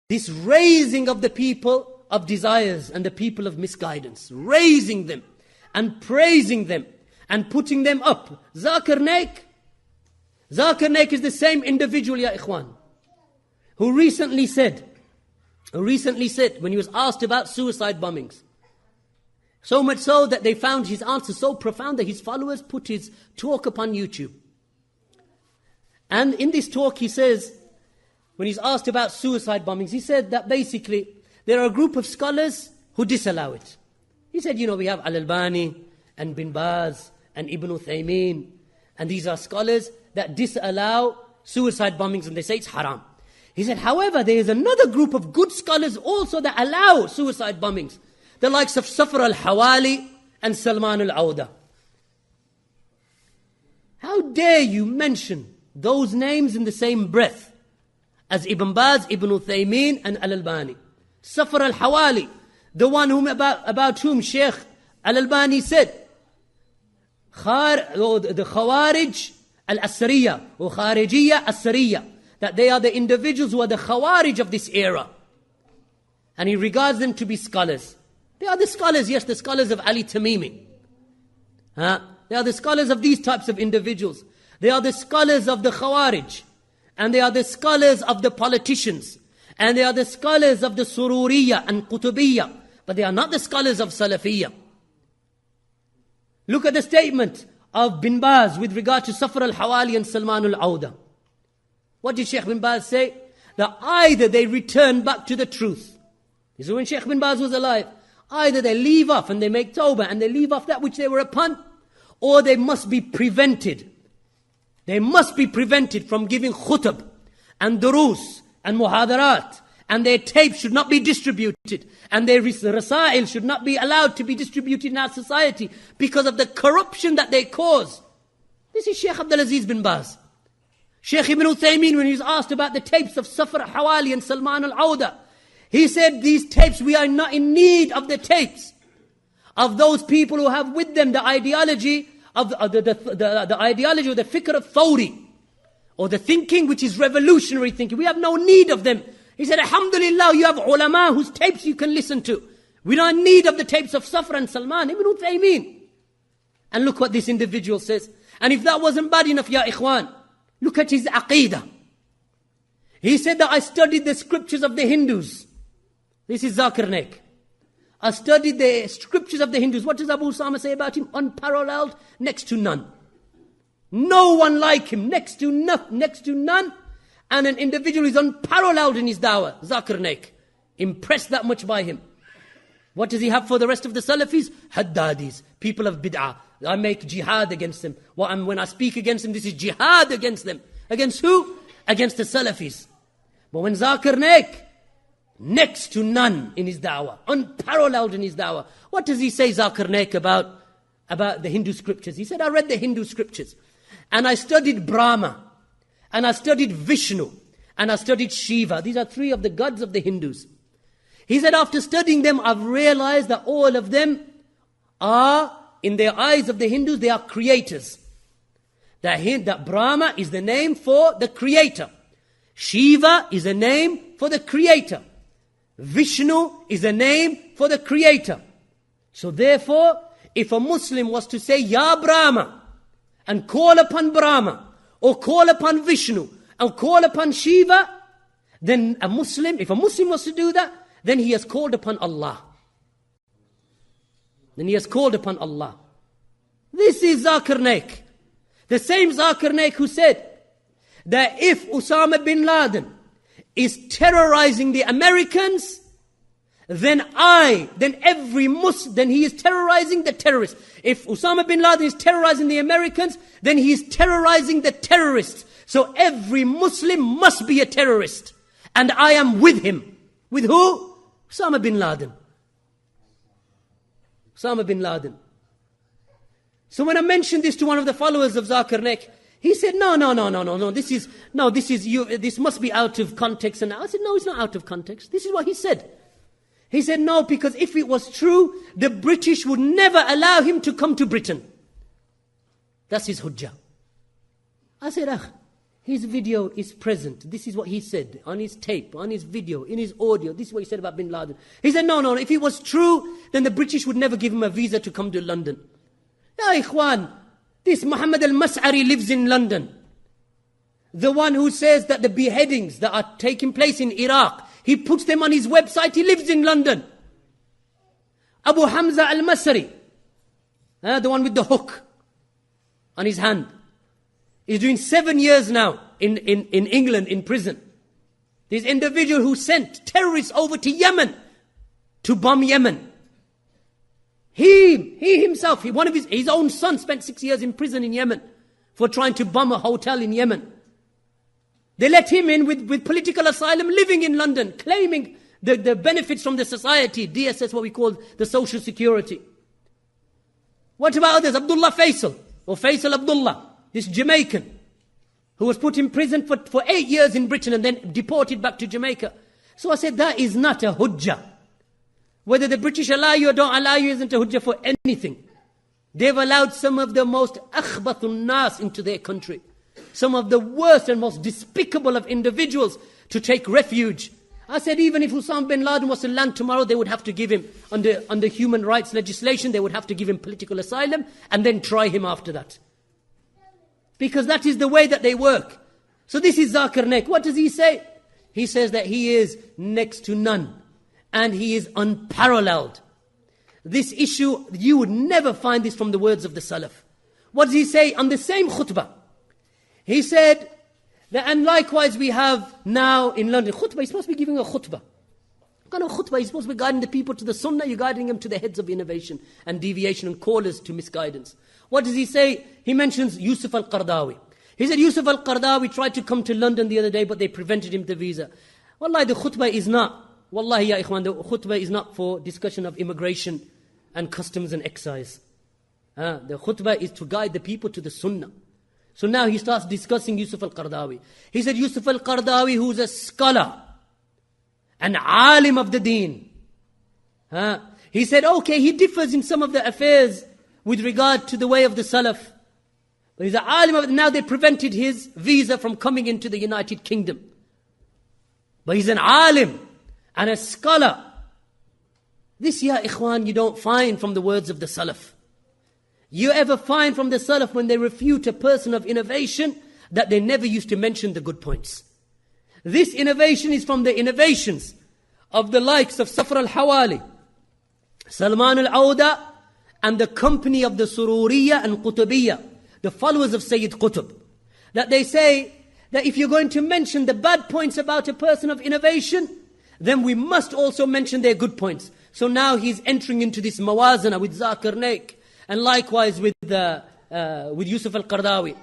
this raising of the people of desires and the people of misguidance, raising them and praising them and putting them up. Zakir Naik is the same individual, ya ikhwan, who recently said, when he was asked about suicide bombings, so much so that they found his answer so profound that his followers put his talk upon YouTube. And in this talk he says, when he's asked about suicide bombings, he said that basically there are a group of scholars who disallow it. He said, we have Al-Albani and Bin Baz and Ibn Uthaymeen, and these are scholars that disallow suicide bombings and they say it's haram. He said, however, there is another group of good scholars also that allow suicide bombings, the likes of Safar al-Hawali and Salman al-Awda. How dare you mention those names in the same breath as Ibn Baz, Ibn Uthaymeen and Al-Albani? Safar al-Hawali, the one about whom Shaykh Al-Albani said, the Khawarij al-Asriya or Kharijiyya al-Asriya, that they are the individuals who are the Khawarij of this era. And he regards them to be scholars. They are the scholars, yes, the scholars of Ali Tamimi. They are the scholars of these types of individuals. They are the scholars of the Khawarij. And they are the scholars of the politicians. And they are the scholars of the Sururiyya and Qutubiyya. But they are not the scholars of Salafiyya. Look at the statement of Bin Baz with regard to Safar al-Hawali and Salman al-Awda. What did Shaykh Bin Baz say? That either they return back to the truth. This is when Shaykh Bin Baz was alive. Either they leave off and they make tawbah and they leave off that which they were upon, or they must be prevented. They must be prevented from giving khutab and durus and muhadarat, and their tapes should not be distributed, and their rasail should not be allowed to be distributed in our society because of the corruption that they cause. This is Shaykh Abdul Aziz bin Baz. Shaykh Ibn Uthaymeen, when he was asked about the tapes of Safar al-Hawali and Salman al-Awda, he said, these tapes, we are not in need of the tapes of those people who have with them the ideology of the ideology or the fikr of Thawri, or the thinking which is revolutionary thinking. We have no need of them. He said, alhamdulillah, you have ulama whose tapes you can listen to. We don't need of the tapes of Safar and Salman, Ibn Uthaymeen. And look what this individual says. And if that wasn't bad enough, ya ikhwan, look at his aqidah. He said that I studied the scriptures of the Hindus. This is Zakir Naik. I studied the scriptures of the Hindus. What does Abu Usama say about him? Unparalleled, next to none. No one like him, next to none. And an individual is unparalleled in his dawah, Zakir Naik. Impressed that much by him. What does he have for the rest of the Salafis? Haddadis, people of bid'ah. I make jihad against them. When I speak against them, this is jihad against them. Against who? Against the Salafis. But when Zakir Naik, next to none in his da'wah, unparalleled in his da'wah. What does he say, Zakir Naik, about the Hindu scriptures? He said, I read the Hindu scriptures, and I studied Brahma, and I studied Vishnu, and I studied Shiva. These are three of the gods of the Hindus. He said, after studying them, I've realized that all of them are, in their eyes of the Hindus, they are creators. That Brahma is the name for the creator. Shiva is a name for the creator. Vishnu is a name for the creator. So therefore, if a Muslim was to say, Ya Brahma, and call upon Brahma, or call upon Vishnu, and call upon Shiva, then if a Muslim was to do that, then he has called upon Allah. This is Zakir Naik. The same Zakir Naik who said that if Osama bin Laden is terrorizing the Americans, then he is terrorizing the terrorists. If Osama bin Laden is terrorizing the Americans, then he is terrorizing the terrorists. So every Muslim must be a terrorist. And I am with him. With who? Osama bin Laden. Osama bin Laden. So when I mentioned this to one of the followers of Zakir Naik, he said, no, this must be out of context. And I said, no, it's not out of context. This is what he said. He said, no, because if it was true, the British would never allow him to come to Britain. That's his hujjah. I said, His video is present. This is what he said on his tape, on his video, in his audio. This is what he said about bin Laden. He said, no, if it was true, then the British would never give him a visa to come to London. Ya Ikhwan, this Muhammad al-Mas'ari lives in London. The one who says that the beheadings that are taking place in Iraq, he puts them on his website, he lives in London. Abu Hamza al-Masri, the one with the hook on his hand, is doing 7 years now in England in prison. This individual who sent terrorists over to Yemen to bomb Yemen. He himself, his own son spent 6 years in prison in Yemen for trying to bomb a hotel in Yemen. They let him in with political asylum, living in London, claiming the benefits from the society, DSS, what we call the social security. What about others? Abdullah Faisal, or Faisal Abdullah, this Jamaican, who was put in prison for 8 years in Britain and then deported back to Jamaica. So I said, that is not a hujjah. Whether the British allow you or don't allow you isn't a hujjah for anything. They've allowed some of the most akhbathun nas into their country. Some of the worst and most despicable of individuals to take refuge. I said, even if Osama bin Laden was to land tomorrow, they would have to give him, under human rights legislation, they would have to give him political asylum and then try him after that. Because that is the way that they work. So this is Zakir Naik. What does he say? He says that he is next to none. And he is unparalleled. This issue, you would never find this from the words of the Salaf. What does he say on the same khutbah? He said, that, and likewise we have now in London, khutbah, he's supposed to be giving a khutbah. What kind of khutbah? He's supposed to be guiding the people to the sunnah, you're guiding them to the heads of innovation and deviation and callers to misguidance. What does he say? He mentions Yusuf al-Qaradawi. He said Yusuf al-Qaradawi tried to come to London the other day, but they prevented him the visa. Wallahi, the khutbah is not, wallahi ya ikhwan, the khutbah is not for discussion of immigration and customs and excise. The khutbah is to guide the people to the sunnah. So now he starts discussing Yusuf al-Qaradawi. He said Yusuf al-Qaradawi, who's a scholar, an alim of the deen. He said, okay, he differs in some of the affairs with regard to the way of the Salaf. But he's an alim of, now they prevented his visa from coming into the United Kingdom. But he's an alim and a scholar. This, ya ikhwan, you don't find from the words of the Salaf. You ever find from the Salaf when they refute a person of innovation that they never used to mention the good points. This innovation is from the innovations of the likes of Safar al-Hawali, Salman al-Awda, and the company of the Sururiyya and Qutubiyya, the followers of Sayyid Qutb. That they say that if you're going to mention the bad points about a person of innovation, then we must also mention their good points. So now he's entering into this mawazana with Zakir Naik, and likewise with Yusuf al-Qaradawi.